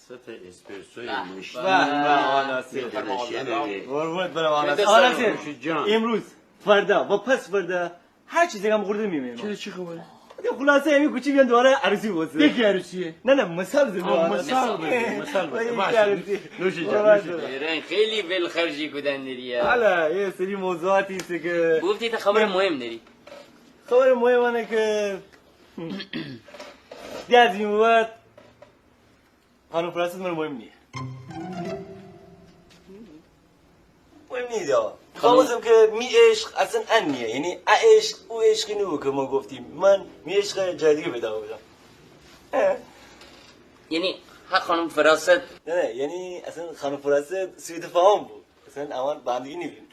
ست اسپرسوی مشتی و آناسی قربونت برم آناسی امروز فردا و پس فردا هر چیزی هم خورده میمیم. چرا چی خبره؟ خلاصه همین کوچی بیان دوباره عروسی واسه. یکی عروسیه؟ نه مثال زدم. مثال بده. باشه. نوش جان. خیلی ولخرجی کردن داری. حالا یه سری موضوعاتی است که گفتی تا خبر مهم داری. خبر مهم اینه که دیگه از این بعد خانم فرانسیس من مهم نیست. مهم نیست خواستم که می عشق اصلا انیه یعنی عشق او عشقی نبود که ما گفتیم من می عشق جدیدی پیدا بودم. یعنی ها خانم فراست نه یعنی اصلا خانم فراست سویت فهم بود اصلا امان باندگی نبیم.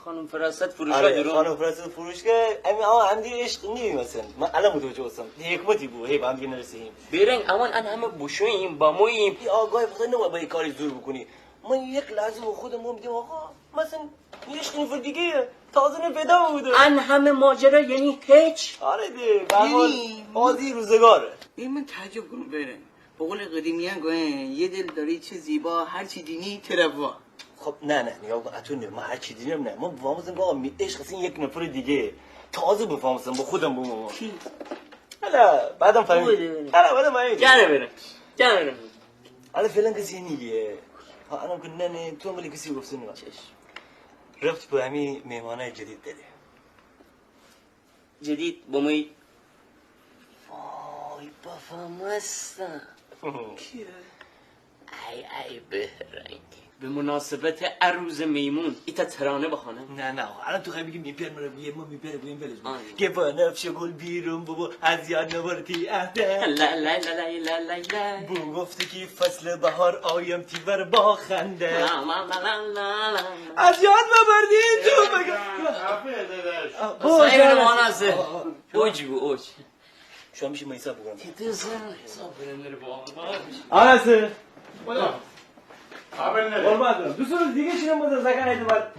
خانم فراست فروشگاه درون خانم فراست فروشگاه هم دیگه عشق نبیم اصلا من الان متوجه هستم حکمتی بود هی باندگی نرسیم بیرنگ امان ان همه بوشوییم با موییم آگاهی بخواه نباید با یک کاری زور بکنی. من یک لحظه با خودم میگم آقا مثلا عشق نفر دیگه تازه پیدا بوده ان همه ماجرا یعنی هیچ. آره دی برحال بازی روزگاره. این من تعجب کنم برم بقول قدیمیان گوین یه دل داری چه زیبا هر چی دینی تروا. خب نه نگاه کن اتون من هر چی دینم نه من بفهمم که آقا عشق اصلا یک نفر دیگه تازه بفهمم با خودم بمونم. کی؟ حالا بعدم فهمید. حالا بعدم فهمید. جانه برم. حالا فعلا کسی نیه. ها انا که نه تو ملی کسی گفته نه. رفت به همین مهمانای جدید داره. جدید با موی وای بافا مستم. کیه؟ ای بهرنگ به مناسبت عروس میمون ایتا ترانه بخوانم. نه الان تو خیلی بگیم میپر مرا بیه ما میپره بگیم بلش که با نفش گل بیرون بابا از یاد نبردی اهده لا لا لا لا لا لا بو گفته که فصل بهار آیم تیور با خنده از یاد نبردی تو بگم صاحب نمانسه اوج بو اوج شما میشه من حساب بگم آنسه قربان دارم دوستان دیگه چیزم بزن زکر اعتبار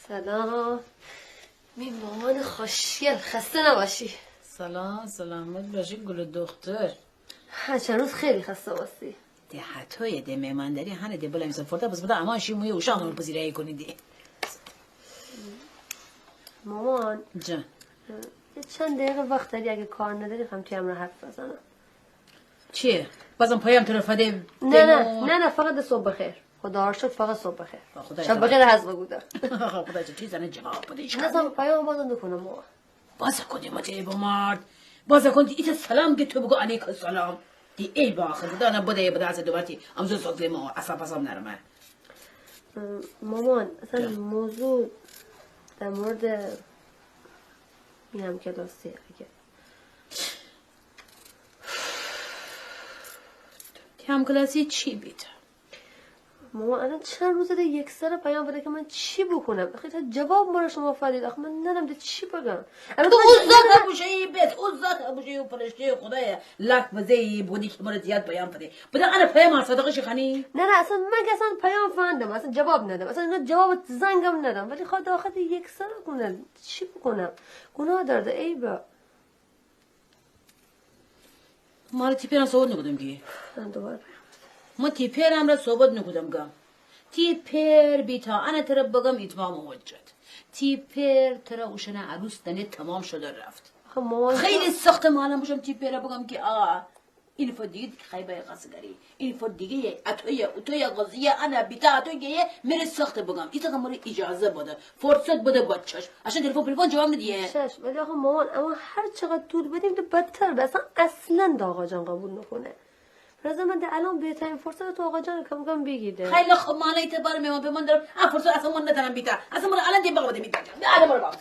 سلام می مامان خوشگل خسته نباشی. سلامت باشی گل دختر. چند روز خیلی خسته باشی. ده حتای ده مهمانداری هنه ده بلا میسن فردا بس بدا اما شیموی و شام رو پذیرایی کنیدی. مامان جان یه چند دقیقه وقت داری اگه کار نداری خواهم توی همراه حرف بزنم. چیه؟ بازم پایم تلفده؟ نه فقط صبح بخیر. خدا شد فقط صبح بخیر. شب بخیر حزب بوده. خدا چی زنه جواب بده ایش نه پیام بازم نکنم مامان. بازا کنی مجه با مرد. بازا کنی ایت سلام که تو بگو علیک السلام. دی ای با آخر دانا بده از دوبارتی امروز سوزه ما اصلا نرمه. مامان اصلا موضوع در مورد این هم کلاسیه اگه هم کلاسی چی بیده؟ مامان الان چند روزه ده یک سر پیام بده که من چی بکنم. آخه تا جواب برای شما فرید آخه من ندم ده چی بگم. تو اوزاد بوشه ای بیت اوزاد بوشه و فرشته خدای لک بزی بودی که مرا زیاد پیام بده بده انا پیام صادقش خانی. نه اصلا من اصلا پیام فهمیدم اصلا جواب ندم اصلا اینا جواب زنگم ندم ولی خود آخه یک سر کنه چی بکنم گناه دارده ای با مال تیپیرم صحبت نکردم که دوباره ما تیپیرم را صحبت نکردم گم تیپیر بیتا انا ترا بگم اتمام وجد تیپیر ترا اوشنه عروس دنه تمام شده رفت. خیلی سخت معلوم باشم تیپیر بگم که این فدیه خیبه قصگری این فدیه اتوی قضیه انا بیتا اتوی میره سخت بگم ایتا که مری اجازه بده فرصت بده بچش عشان تلفن جواب ندیه چش ولی آخه مامان اما هر چقدر طول بدیم تو بدتر بس اصلا آقا جان قبول نکنه. رضا من الان بهترین فرصت تو آقا جان کم بگیده. خیلی خوب معنی اعتبار میام به من دارم فرصت اصلا من ندارم بیتا اصلا من الان دیگه بده میتونم الان برو باز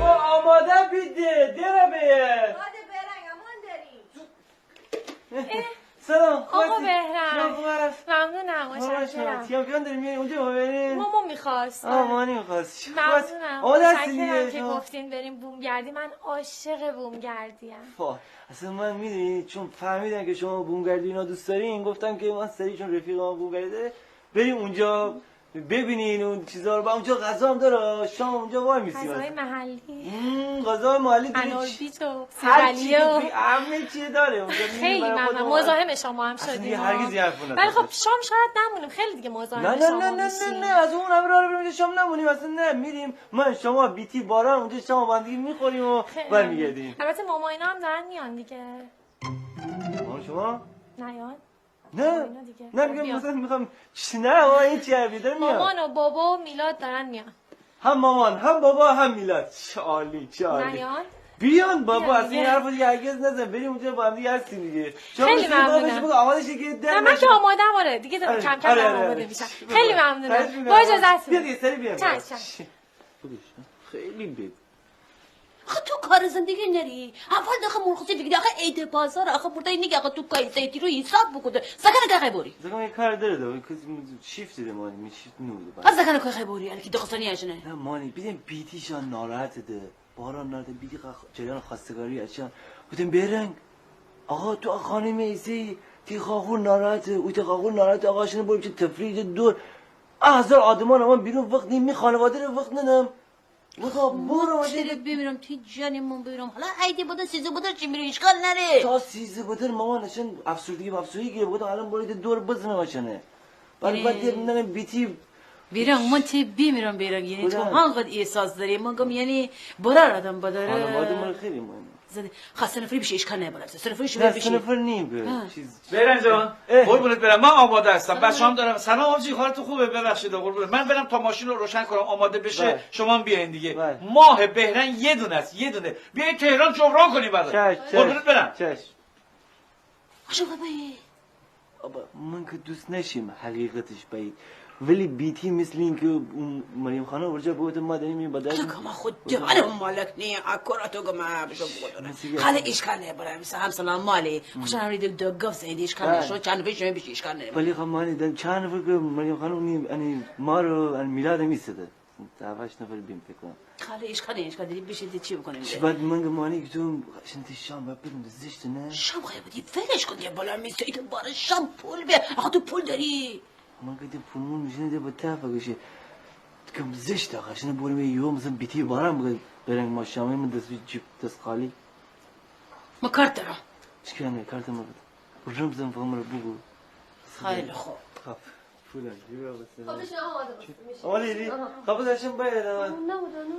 آماده بیده دره بیه آده برنگ امان داریم سلام آقا بهرام خوبه ممنونم متشکرم تیام بیان داریم میاییم اونجا ما بریم مامان میخواست مامانی میخواست ممنونم متشکرم که گفتین بریم بومگردی من عاشق بومگردیم اصلا من میدونی چون فهمیدن که شما بومگردی اینا دوست دارین گفتم که من سری چون رفیق ما بومگردی داره بریم اونجا ببینین اون چیزا رو. با اونجا غذا هم داره شام اونجا وای میسیم غذای محلی غذای محلی اناربیت و سیغلیه همه چی داره اونجا. خیلی ممنون مزاحم شما هم شدیم هرگز حرف نزن. ولی خب شام شاید نمونیم خیلی دیگه مزاحم شما میشیم نه از اون همه راه بریم شام نمونیم اصلا نه میریم من شما بیتی باران اونجا شام با هم دیگه میخوریم و برمیگردیم. البته ماما اینا هم دارن میان دیگه. شما نیان نه میگم مثلا میخوام نه این چی حرفی داره میاد مامان و بابا و میلاد دارن میان هم مامان هم بابا هم میلاد چه عالی نیان بیان بابا از این حرفا دیگه هرگز نزن بریم اونجا با هم دیگه هستیم دیگه خیلی ممنونم آماده شی که من که آمادم آره دیگه کم کم آماده میشم خیلی ممنونم با اجازهتون بیا دیگه سری بیا خیلی بد آخه تو کار زندگی نری اول داخل مرخصی بگیری آخه عید بازار آخه برده اینی که آخه تو کای زیتی رو حساب بکنه زکن که بوری زکن یه کار داره دو شیفت ده مانی می شیفت نوده از زکن که بوری الکی دخستانی اشنه نه مانی بیدیم بیتیشان ناراحت ده باران نارده بیدی جریان خواستگاری اشان بودیم برنگ آقا تو خانه میسی تی خاخور ناراحته او تی خاخور ناراحته آقا شنه بریم چه تفریج دور هزار آدمان اما بیرون وقت نیم می خانواده رو وقت ندم برو چرا بمیرم توی جانمون بمیرم حالا عیدی بوده سیزه بوده چی میره اشکال نره تا سیزه بوده مامان نشن افسردگی گیره بوده الان برید دور بزنه باشنه بعد نره بیتی بیرم من تی بمیرم بیرم یعنی تو هنقدر احساس داری من گم یعنی برار آدم بداره خانواده من خیلی مهمه خواست نفری بشه اشکال نباله سنفری شو بشه سنفر نیم بیرن جان قربونت برم من آماده هستم بچه‌ام دارم سلام آبجی حالت خوبه ببخشید قربونت من برم تا ماشین رو روشن کنم آماده بشه شما هم بیاین دیگه ماه بهرن یه دونه است یه دونه بیاین تهران جبران کنی برات قربونت برم آشو بابایی بابا من که دوست نشیم حقیقتش باید ولی بیتی مثل این که مریم خانه ورجا بود ما داریم این بدل تو کما خود جوانم مالک نی اکوراتو گما بشو بودن خاله اشکال نبره مثلا هم سلام مالی خوشم رید دو گفت زیدی اشکال نشو چند فیش نمیشه اشکال نبره ولی خب مالی دم چند نفر که مریم خانه یعنی ما رو میلاد میسده دعواش نفر بیم فکر کنم خاله اشکال داری بشه چی بکنیم بعد من مانی که تو شنتی شام بدون زشت نه شام خیلی بودی فلش کن یه بالا میسته ایتون باره شام پول بیا آخه تو پول داری من که پولمون میشنه ده با تفاقشه کم زشت آخه شنه بریم یه مثلا بیتی بارم بگه برنگ ما شامه من دست خالی ما کارت دارم چی کنه کارت ما بده رمزم فهم رو بگو خیلی خوب فلان جیبه بسته آماده دی خب داشتم باید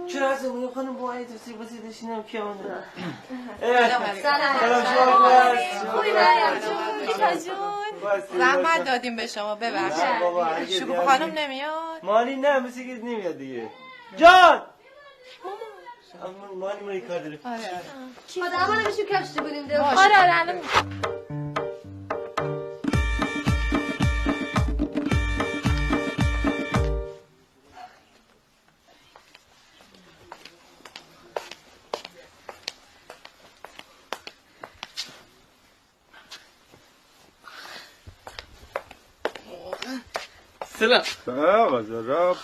چرا هستم من خانم با عید بسی داشتیم که اون سلام خوبی بیتا جون زحمت دادیم به شما ببخشید شکوب خانم نمیاد مانی نه مثل که نمیاد دیگه جان مانی مانی کار داره آدم رو بشیم کفش بگونیم ده آره سلام غزارا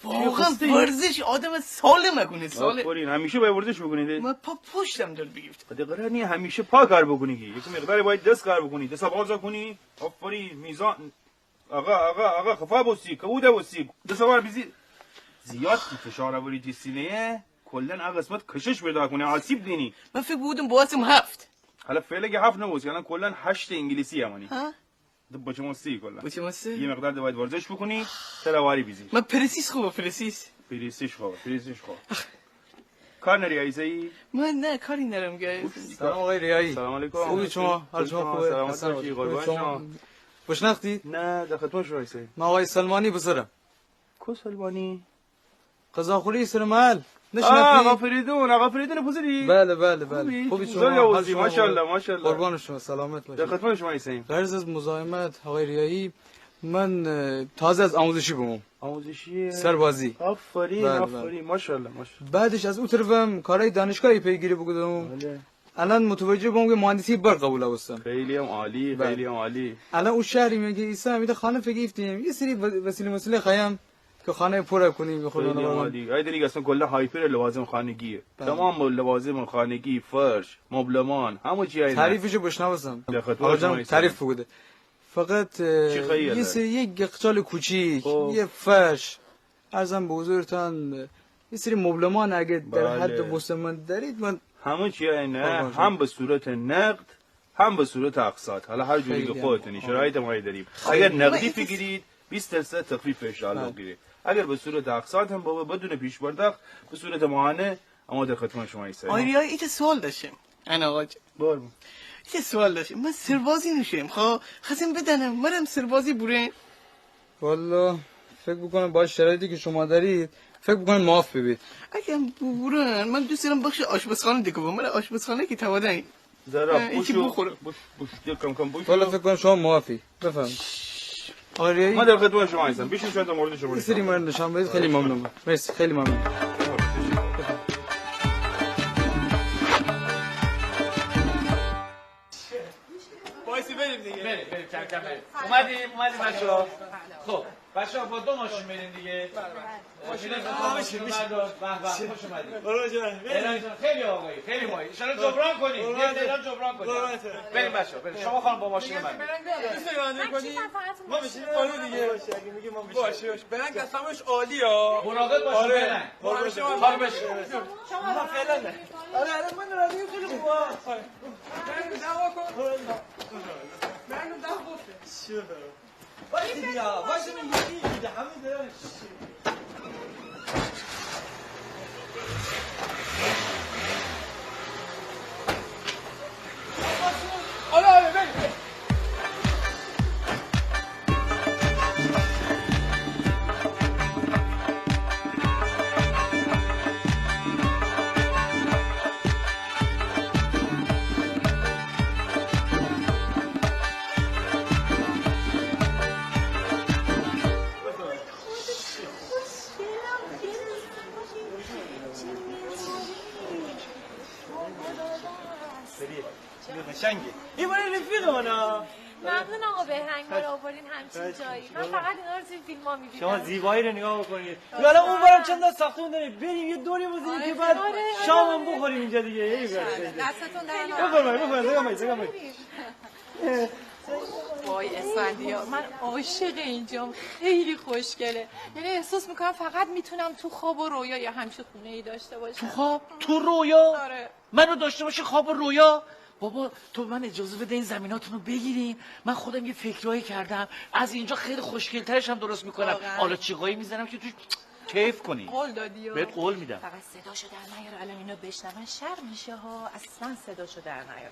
واقعا ورزش آدم سالم کنه سالم آفرین همیشه باید ورزش بکنید من پا پشتم دارد بگیفت قرار نیه همیشه پا کار بکنی یک مقداری باید دست کار بکنی دست بازا کنی آفرین میزان آقا خفا بوسی کبوده بوسی دست بار بیزی زیاد فشار آوری تو سینه کلا آقا قسمت کشش پیدا کنی آسیب دینی من فکر بودم بواسم 7 حالا فعلا که 7 نبوسی الان کلا 8 انگلیسی همانی با چه موسی کلا با چه موسی یه مقدار باید ورزش بکنی سراواری بیزی من پرسیس خوبه پرسیس خوب کار نری ایزایی من نه کاری نرم گایز سلام آقای ریایی سلام علیکم خوبی شما حال شما خوبه سلامت باشی قربان شما بشناختید نه در خدمت شما ایزایی ما آقای سلمانی بزرم کو سلمانی غذاخوری سر محل نشناختی آقا فریدون بزرگی بله خوبی شما حال شما ماشاءالله قربان شما سلامت باشید در خدمت شما ایزایی غرض از مزاحمت آقای ریایی من تازه از آموزشی بمم آموزشی سربازی آفرین ماشاءالله بعدش از اون طرفم کارهای دانشگاهی پیگیری بکنم الان متوجه بودم که مهندسی برق قبول هستم. خیلی هم عالی، خیلی هم عالی. الان اون شهری میگه ایسا میده خانه فگیفتیم یه سری وسیله خیام که خانه پر کنیم به خودمون. عالی. ای دیگه اصلا کلا هایپر لوازم خانگیه. تمام لوازم خانگی، فرش، مبلمان، همه چی اینا. تعریفشو بشنوستم. آقا تعریف بوده. فقط یک یخچال کوچیک، یه فرش، ارزم به حضورتان یه سری مبلمان اگه در حد وسمن دارید من همه چی اینا هم به صورت نقد هم به صورت اقساط. حالا هر جوری که خودتون شرایط ما داریم. اگر نقدی بگیرید 20% تخفیف ان شاء الله بگیرید. اگر به صورت اقساط هم بدون پیش پرداخت به صورت ماهانه اما در خدمت شما هستم. آریا یه سوال داشتم. انا آقا بگو. یه سوال داشتم. من سربازی میشم. خب خواستم بدنم منم سربازی بوره. والله فکر بکنم با شرایطی که شما دارید فکر بکنم معاف ببید. اگه بورن من دوست دارم بخش آشپزخانه دیگه من آشپزخانه که توادن ذرا بوشو کم کم بوشو. والا فکر کنم شما موافقی. بفهم. آره ما در خدمت شما هستم. بشین شما در مورد شما. سری من نشون بدید خیلی ممنونم. مرسی خیلی ممنون. وایسی بریم دیگه. بریم کم کم بریم. اومدیم بچه‌ها. خب بچه‌ها با 2 ماشین بریم دیگه. ماشین خوش اومدید. خیلی آقایی خیلی مایی. ان شاء الله جبران کنید. یه دیدن جبران کنید. بریم بچه‌ها بریم. شما خانم با ماشین من. ما میشیم عالی دیگه. اگه میگی ما باشه. برنگ دستمش عالیه. مراقب باشید برنگ. حال بشه. شما فعلا نه. آره من راضی خیلی خوبه. برنگ دعوا کن. برنگ دعوا گفت. چه وایسی بیا وایسی من یکی همین داره. آره بریم. قشنگه این برای رفیق منه. ممنون آقا بهرنگ ما رو آوردین همچین جایی. من فقط اینا رو توی فیلم ها می‌بینم. شما زیبایی رو نگاه بکنید. حالا اون برام چند تا ساختمون داریم. بریم یه دوری بزنیم که بعد شام هم بخوریم اینجا دیگه. ای دستتون بفرمایید. وای اسفندیار من عاشق اینجام خیلی خوشگله. یعنی احساس میکنم فقط میتونم تو خواب و رویا یا همچین خونه ای داشته باشم. تو خواب؟ تو رویا؟ آره. منو داشته باشه خواب و رویا؟ بابا تو من اجازه بده این زمیناتون رو بگیریم. من خودم یه فکرایی کردم از اینجا خیلی خوشگل‌ترش هم درست میکنم. حالا چیقایی میزنم که تو کیف کنی. قول دادی؟ بهت قول میدم. فقط صداشو در نیار الان اینو بشنون شرم میشه ها. اصلا صداشو در نیار.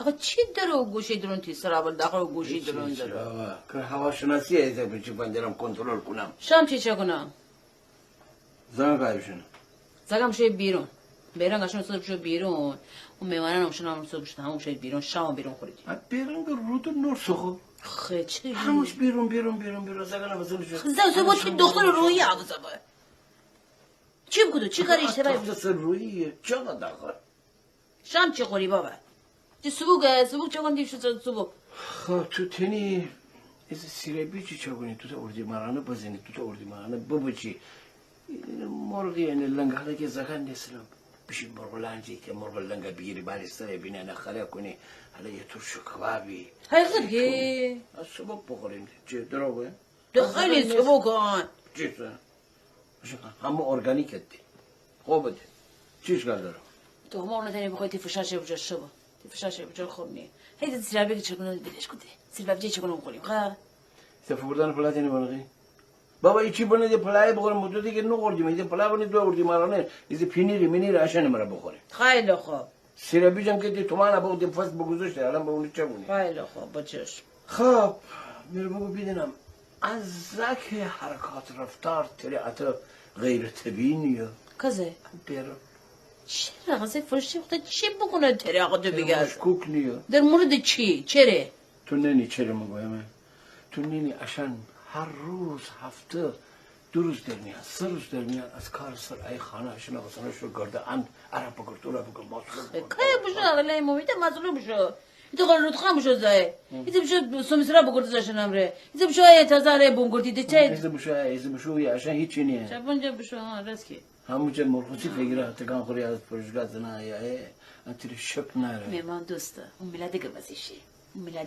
آقا چی داره و گوشی درون تی سرابل داخل و گوشی درون داره که هواشناسی ایزه بچه بندرم کنترل کنم. شام چی کنم؟ زنگ قایبشون زنگم شوی بیرون بیرون قشنگ صبح شو بیرون اون میوانه نمشون هم صبح شد همون شوی بیرون شام بیرون خوردی بیرون که رو تو نور سخو خیلی چی؟ هموش بیرون زنگ نمازم شد زن باید که دختر روحی عوضه باید چی بکدو؟ چی کاری اشتباهی بود؟ دختر روحیه چقدر داخل شام چی خوری بابا؟ چی سبوک چه کندی شد سبوک؟ خب تو تنی از سیره بیچی چه کنی تو تا اردی مرانه بزنی تو تا اردی مرانه ببچی مرغی یعنی لنگ حالا که زکن نیستم بشی مرغ لنگی که مرغ لنگ بگیری بری سره بینه نخاله کنی حالا یه ترشو کبابی حقیقت که از سبک بخوریم چه دروغه؟ خیلی سبوک آن چیز همه ارگانیک دی خوب دی چیش دارم تو همه نتونی بخوای تفشاشه بجا شبا تفشاشه بجا خوب نی هی سیلابی که چکنه بیدش کنی سیلابی چکنه میخوریم خب سفردان پلاتی نمی‌کنی بابا ایچی بنده پلای بخورم مدتی که نخوردیم ایده پلای بنده دو اردی مرانه ایده پینیری منیر عشان مرا بخوریم خیلی خوب سیربیجم که دی تو من با اون فصل بگذاشته الان با اون چه بونی خیلی خوب با چشم. خب میره بگو ببینم از زک حرکات رفتار طریقت غیر طبیعیه کزه بیرون چرا غزه فرشتی وقتا چی بکنه طریقت بگه مشکوک نیه در مورد چی چرا تو نینی چرا مگویم تو نینی اشان هر روز هفته 2 روز در میاد 3 روز در میاد از کار سر ای خانه اشان غسانش رو گرده اند عرب بگرد تو را بگرد ماسلو که بشه اغلای مویده مظلوم بشه ایتو قرار رو تخم بشه زای ایتو بشه سومیسرا بگرد زاشن امره ایتو بشه تازاره بونگردی ده چه ایزه بشه یا اشان هیچی نیه شبونجا بشه ها رسکی همونجا مرخصی فکره تکان خوری از پروژگاه زنه یا انتری شک نره میمان دوسته اون میلاده که بزیشی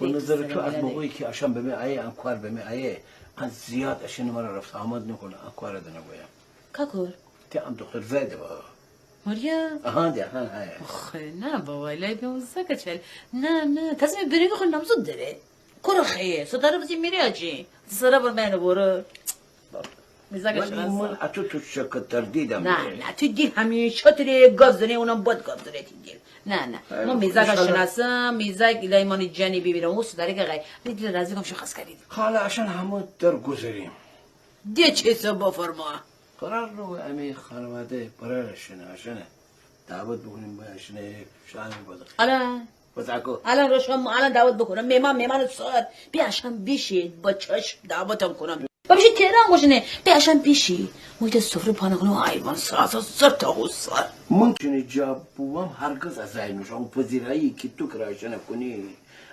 به نظر تو از موقعی که اشان بمی آیه انکوار بمی آیه از زیاد اشان مرا رفت آمد نکنه انکوار ده نگویم کاکور تی هم دختر زیده با ماریا آها دی آها های خیلی نه بابا لای بیموزه کچل نه تصمیم بری بخون نمزود داره کرو خیه سداره بزی میری آجی سرا بر منو برو میزاگش من اتو تو شکت تردیدم نه تو دیل همیشه تری گاز داره اونم باد گاز داره تی دیل نه من میزاگش شناسم میزاگ لیمانی جنی ببینم اون سداره که غیر دیل رازی کم شخص کردید حالا عشان همه در گذاریم دیگه چه سبا فرما قرار رو امی خانواده برای اشانه دعوت بکنیم با اشانه شاهمی بده الان بزاکو الان روشم الان دعوت بکنم میمان ساعت بیاشم بشید با چشم دعوتم کنم بابیش تهران گوشنه بیاشم بیشی مویده سفره پانگانو ایوان سراسا سر تا غصار ممکنه جاب بوام هرگز از این میشم پذیرایی که تو کرایشنه کنی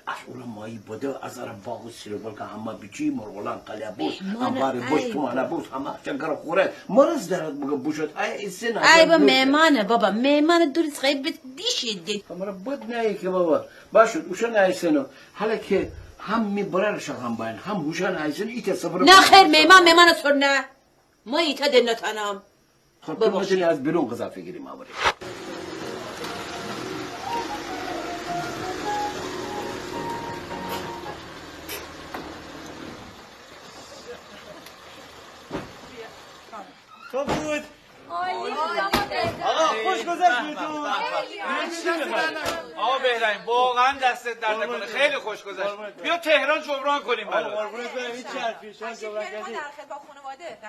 از اولا مایی بوده از آره باغ سیربال که همه بیچی مرغولان قلیبوس انبار بوش تو مانا بوس همه شنگر خوره مرز درد بگه بوشد ای سن ای با میمانه بابا میمانه دوریت خیلی بیشید دید مرا بود نه که بابا باشد اوشن ای سنو حالا که هم میبرر شغم باین هم هوشن ای سن ایت صبر نه خیر میمان سر نه ما ایتا دنتانم خب تو میتونی از بیرون غذا فکری ما بری خوب بود عالی آقا خوش گذشت بهتون آقا بهرنگ واقعا دستت در نکنه خیلی خوش گذشت بیا تهران جبران کنیم برات قربونت برم این چه حرفی شما جبران کردی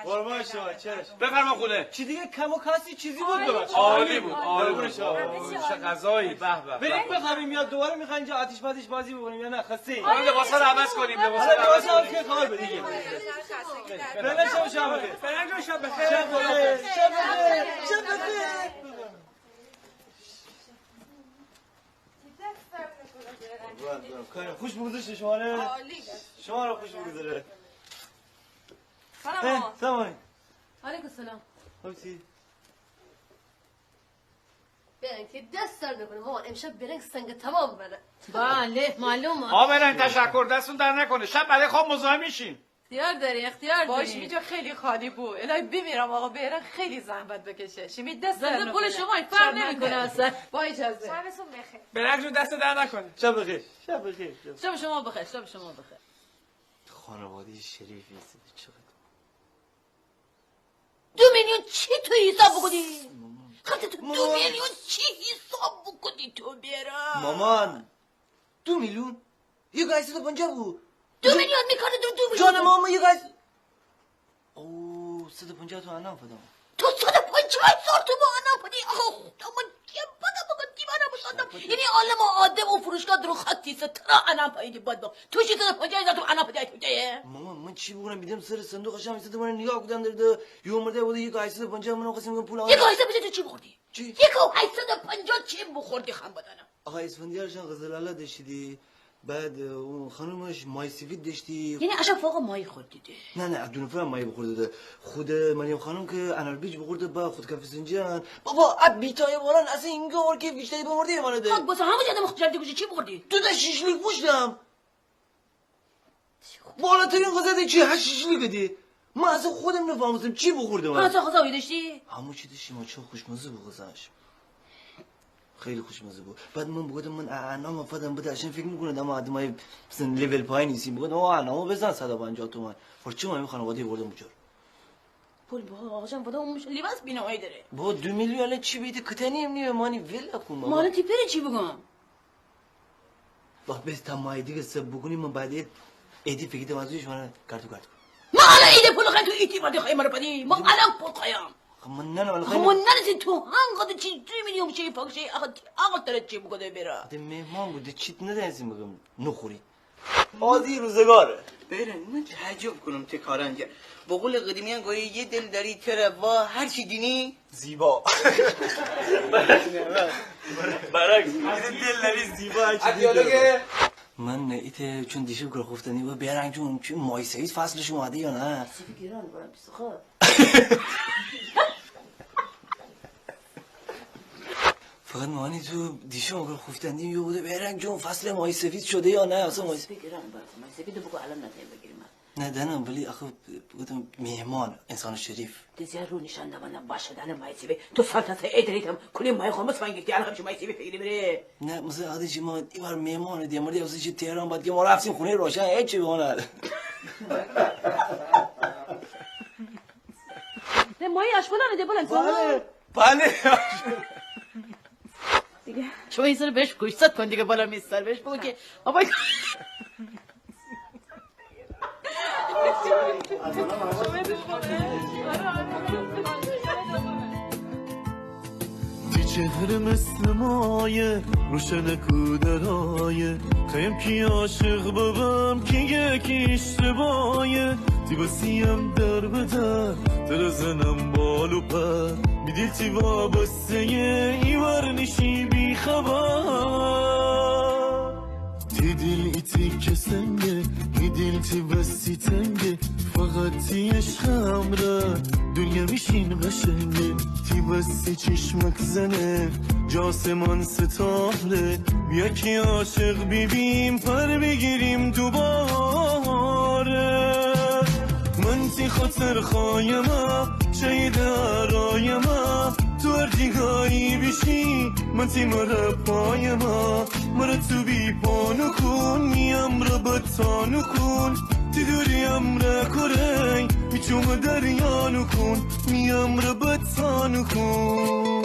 قربان شما چشم بفرما خونه چی دیگه کم و کاسی چیزی بود ببخشید عالی بود چه غذایی به به بریم بخریم یا دوباره میخواین اینجا آتش بازی بکنیم یا نه خسته ایم لباسا رو عوض کنیم لباسا که کار بدیم بله شب بخیر فرنگ شب بخیر شب بخیر شب بخیر خوش بگذاشت شما رو شما رو خوش بگذاره سلام علیکم سلام خوبی برنگ که دست در نکنه مامان امشب برنگ سنگ تمام بره بله معلومه آقا برنگ تشکر دستون در نکنه شب برای خواب مزاحم میشیم اختیار باش اینجا خیلی خالی بود الهی بمیرم آقا بهرنگ خیلی زحمت بکشه شمی دست در قول شما فرق نمیکنه اصلا با اجازه شبتون بخیر برنگ جون دست در نکنه شب بخیر شب شما بخیر خانواده شریفی است چقدر 2 میلیون چی تو حساب بکنی؟ خاطر تو 2 میلیون چی حساب بکنی تو بیرم؟ مامان 2 میلیون؟ یه گاهی 150 بود 2 میلیون میکنه 2 میلیون جان ماما یه گاهی اوه 150 تو انام فدام تو 150,000 تو با انام پدی آخه خدا من چیه بدا بگم دیوانه بسادم یعنی عالم آدم و فروشگاه درو خطی سترا انام پدی باد با تو چی 150,000 تو انام پدی تو جایه؟ ماما من چی بگم بیدم سر صندوق شام ایستاده من نگاه کردم در یه مرده بود یه گاهی 150 من قسم میگم پول یه گاهی 150 تو چی بخوردی؟ چی؟ یه گاهی 850 چی بخوردی خم بدنم؟ آقا اسفندیارشان غزلالا داشتی بعد اون خانومش مای سفید داشتی یعنی عشق فوق مایی خود دیده نه عبدالنفر مایی بخورده خود مریم خانم که اناربیج بخورده با خود کافی سنجان بابا اب بیتای باران از این گور که بیشتری بمردی مانده خب بس همه جدم خجالتی گوشی چی بخوردی؟ تو ده شیشلیک پوشتم بالاترین غذا چی 8 شیشلیک دی من اصلا خودم نفهمستم چی بخورده من اصلا غذایی داشتی؟ همون چی داشتی ما چه خوشمزه بود غذاش خیلی خوشمزه بود بعد من بگم من انام فدام بده عشان فکر میکنه دم آدمای مثلا لول پایین نیستیم بگم انامو بزن 150 تومن پرچه ما خانواده بردم بجور پول با آقا جان ودا اون لباس بینایی داره با 2 میلیون چی بیتی کتنی امنیه مانی ویلا کن مال تیپر چی بگم با بس تمای دیگه سب بکنیم من بعد ایدی فکر مازویش من کارتو ما الان ایده پول خواهی تو ایتی بادی خواهی مرا بدی ما الان پول خواهیم من نه خمون نرسید تو هنگاد چی میلیون چی فکشی آقا ترد چی بگده برا ده مهمان بوده چیت ندنزیم بگم نخوری آزی روزگاره برن من تعجب کنم تکارنجا با قول قدیمیان گویی یه دل داری تره و هر چی دینی زیبا برعکس دل داری زیبا هر چی دینی من ایت چون دیشب گره خفتنی و بیرنگ چون مای سعید فصلش اومده یا نه سیفی گیران برم بسخواه فقط مانی تو دیشب گره خفتنی یه بوده بیرنگ چون فصل مای سفید شده یا نه اصلا مای سفید گیران برم مای سفید بگو الان نتیم بگیریم نه دنم ولی آخه بودم مهمان انسان شریف دیزیار رو نشان دمانم باشه دنم مای سفید تو سالتاسه ایدریتم کلی مای خامس من گفتی الان همچه مای سفید بگیری بره نه مثلا عادی ما ایوار مهمانه دیگه مردی واسه چی تهران بعد که ما رفتیم خونه روشن هیچی بهونه نه مای اشکولانه ده بلند بله دیگه شما این سر بهش گوشت کن دیگه بالا میستر بهش بگو که بابا تی چهره مثل مایه روشن کودرایه خیم کی عاشق بابم کی یکی اشتباهه تی بسیم در بدر در زنم بالو پر میدیل تی وابسته ایور نشی بی خبر تی دل ایتی کسنگه ای دل تی بستی تنگه فقط تی عشقم را دنیا میشین قشنگه تی بستی چشمک زنه جاسمان ستاره بیا که عاشق بیبیم پر بگیریم دوباره من تی خاطر خایمه شهید رایمه تو اردیگایی بشی من تی مرا پایمه مرا تو بی پانو کن میم را بطانو کن تی دوریم را کرای میچوم دریانو کن میم را بطانو کن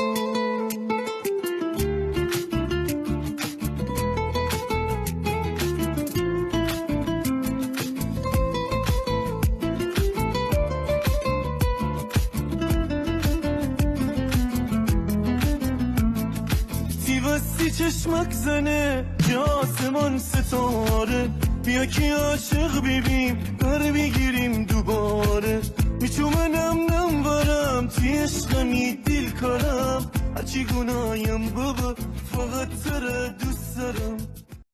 چشمک زنه که آسمان ستاره بیا که عاشق بیبیم پر بگیریم دوباره میچومنم نم تی عشقمی دل کارم هرچی گنایم بابا فقط تره دوست دارم